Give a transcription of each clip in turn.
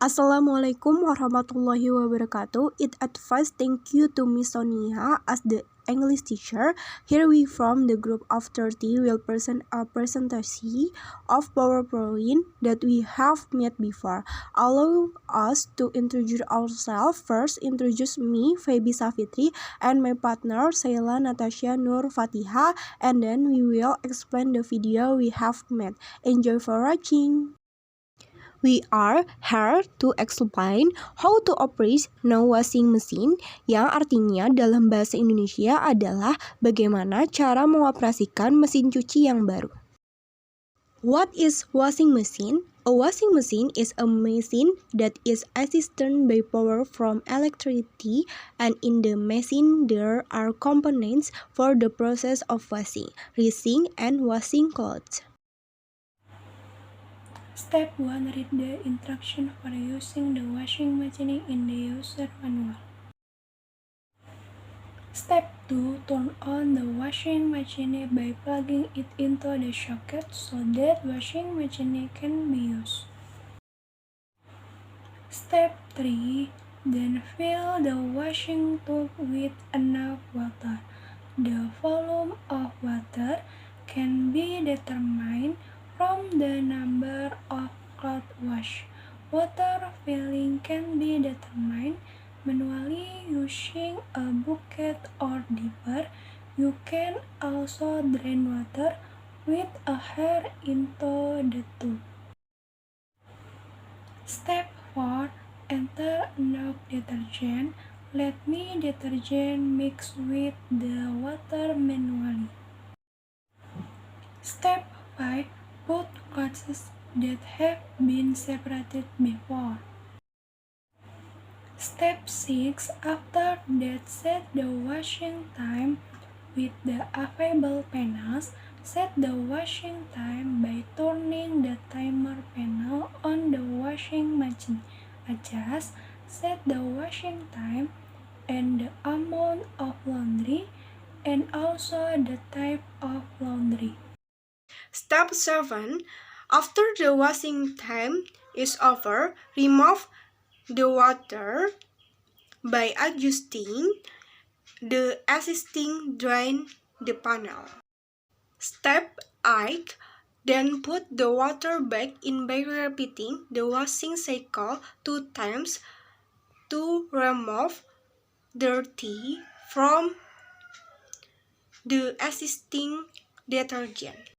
Assalamualaikum warahmatullahi wabarakatuh. It at first thank you to Miss Sonia as the English teacher. Here we from the group of 30 will present a presentation of PowerPoint that we have made before. Allow us to introduce ourselves. First, introduce me, Febi Safitri, and my partner, Sheila, Natasya, Nur, Fatihah, and then we will explain the video we have made. Enjoy for watching. We are here to explain how to operate no washing machine, yang artinya dalam bahasa Indonesia adalah bagaimana cara mengoperasikan mesin cuci yang baru. What is washing machine? A washing machine is a machine that is assisted by power from electricity, and in the machine there are components for the process of washing, rinsing, and washing clothes. Step 1. Read the instructions for using the washing machine in the user manual. Step 2. Turn on the washing machine by plugging it into the socket so that washing machine can be used. Step 3. Then fill the washing tub with enough water. The volume of water can be determined from the number of clothes washed. Water filling can be determined manually using a bucket or dipper. You can also drain water with a hair into the tube. Step 4. Enter enough detergent. Let me detergent mix with the water manually. Step 5. Put clothes that have been separated before. Step 6. After that, set the washing time with the available panels. Set the washing time by turning the timer panel on the washing machine. Adjust, set the washing time and the amount of laundry and also the type of laundry. Step 7. After the washing time is over, remove the water by adjusting the existing drain the panel. Step 8. Then put the water back in by repeating the washing cycle 2 times to remove dirty from the existing detergent.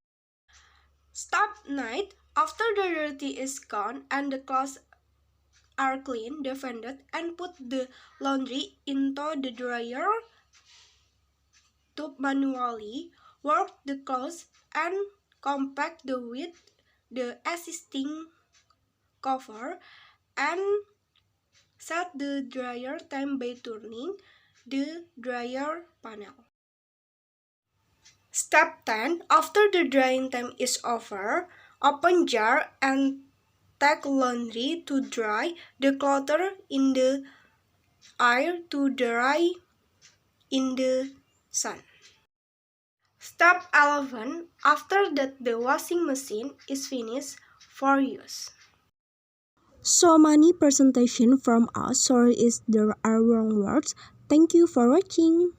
Step 9. After the dirty is gone and the clothes are clean, defended, and put the laundry into the dryer tube manually. Work the clothes and compact with the existing cover and set the dryer time by turning the dryer panel. Step 10. After the drying time is over, open jar and take laundry to dry. The clothes in the air to dry in the sun. Step 11. After that the washing machine is finished for use. So many presentation from us. Sorry if there are wrong words. Thank you for watching.